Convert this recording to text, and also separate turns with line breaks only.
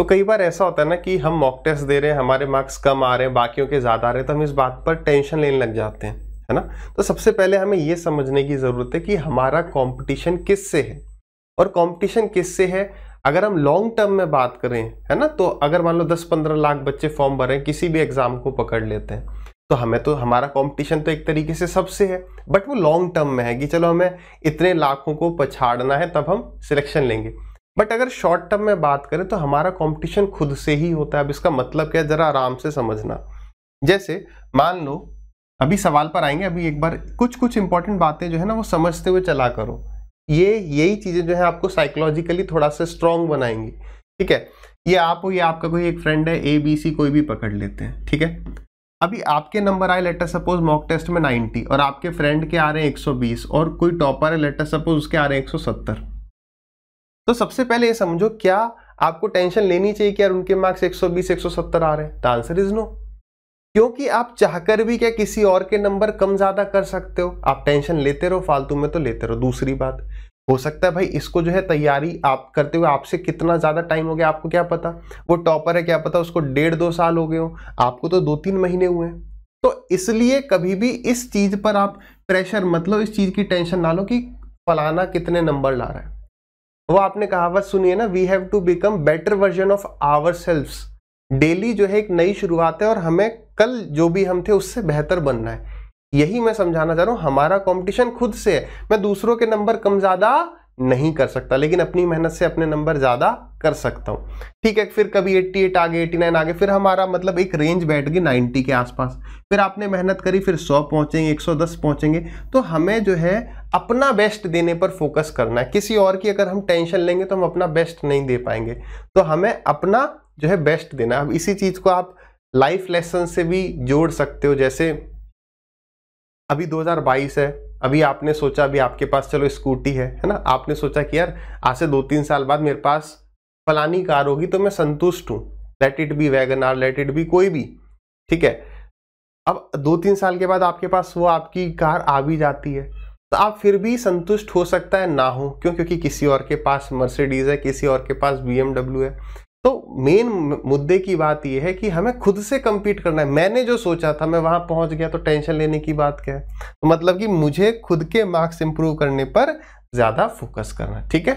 तो कई बार ऐसा होता है ना कि हम मॉक टेस्ट दे रहे हैं, हमारे मार्क्स कम आ रहे हैं, बाकियों के ज़्यादा आ रहे हैं, तो हम इस बात पर टेंशन लेने लग जाते हैं, है ना। तो सबसे पहले हमें ये समझने की ज़रूरत है कि हमारा कंपटीशन किससे है, और कंपटीशन किससे है अगर हम लॉन्ग टर्म में बात करें, है ना। तो अगर मान लो 10-15 लाख बच्चे फॉर्म भरे, किसी भी एग्जाम को पकड़ लेते हैं, तो हमारा कंपटीशन तो एक तरीके से सबसे है, बट वो लॉन्ग टर्म में है कि चलो हमें इतने लाखों को पछाड़ना है तब हम सिलेक्शन लेंगे। बट अगर शॉर्ट टर्म में बात करें तो हमारा कंपटीशन खुद से ही होता है। अब इसका मतलब क्या है, जरा आराम से समझना। जैसे मान लो, अभी सवाल पर आएंगे, अभी एक बार कुछ इंपॉर्टेंट बातें जो है ना वो समझते हुए चला करो। यही चीजें जो है आपको साइकोलॉजिकली थोड़ा सा स्ट्रॉन्ग बनाएंगी, ठीक है। ये आप हो, ये आपका कोई एक फ्रेंड है, ABC कोई भी पकड़ लेते हैं, ठीक है। अभी आपके नंबर आए लेटर सपोज मॉक टेस्ट में 90 और आपके फ्रेंड के आ रहे हैं 120 और कोई टॉपर है लेटर सपोज उसके आ रहे हैं 170। तो सबसे पहले ये समझो, क्या आपको टेंशन लेनी चाहिए कि यार उनके मार्क्स 120-170 आ रहे हैं? The answer is no. क्योंकि आप चाहकर भी क्या किसी और के नंबर कम ज्यादा कर सकते हो? आप टेंशन लेते रहो, फालतू में तो लेते रहो। दूसरी बात, हो सकता है भाई इसको जो है तैयारी आप करते हुए आपसे कितना ज्यादा टाइम हो गया, आपको क्या पता। वो टॉपर है, क्या पता उसको 1.5-2 साल हो गए हो, आपको तो 2-3 महीने हुए हैं। तो इसलिए कभी भी इस चीज पर आप प्रेशर मतलब इस चीज की टेंशन ना लो कि फलाना कितने नंबर ला रहा है। वो आपने कहावत सुनी है ना, we have to become better version of our selves. Daily जो है एक नई शुरुआत है और हमें कल जो भी हम थे उससे बेहतर बनना है। यही मैं समझाना चाह रहा हूं, हमारा कंपटीशन खुद से है। मैं दूसरों के नंबर कम ज्यादा नहीं कर सकता, लेकिन अपनी मेहनत से अपने नंबर ज्यादा कर सकता हूं, ठीक है। फिर कभी 88 आ गए, 89 आ गए, फिर हमारा मतलब एक रेंज बैठ गई 90 के आसपास। फिर आपने मेहनत करी, फिर 100 पहुंचेंगे, 110 पहुंचेंगे। तो हमें जो है अपना बेस्ट देने पर फोकस करना है। किसी और की अगर हम टेंशन लेंगे तो हम अपना बेस्ट नहीं दे पाएंगे। तो हमें अपना जो है बेस्ट देना है। अब इसी चीज को आप लाइफ लेसन से भी जोड़ सकते हो। जैसे अभी 2022 है, अभी आपने सोचा, अभी आपके पास चलो स्कूटी है ना, आपने सोचा कि यार आज से 2-3 साल बाद मेरे पास फलानी कार होगी तो मैं संतुष्ट हूं, let it be Wagon R, let it be कोई भी, ठीक है। अब 2-3 साल के बाद आपके पास वो आपकी कार आ भी जाती है, तो आप फिर भी संतुष्ट हो सकता है ना हो। क्यों? क्योंकि किसी और के पास मर्सिडीज है, किसी और के पास BMW है। तो मेन मुद्दे की बात यह है कि हमें खुद से compete करना है। मैंने जो सोचा था मैं वहां पहुंच गया, तो टेंशन लेने की बात क्या है? तो मतलब कि मुझे खुद के मार्क्स इंप्रूव करने पर ज्यादा फोकस करना है, ठीक है।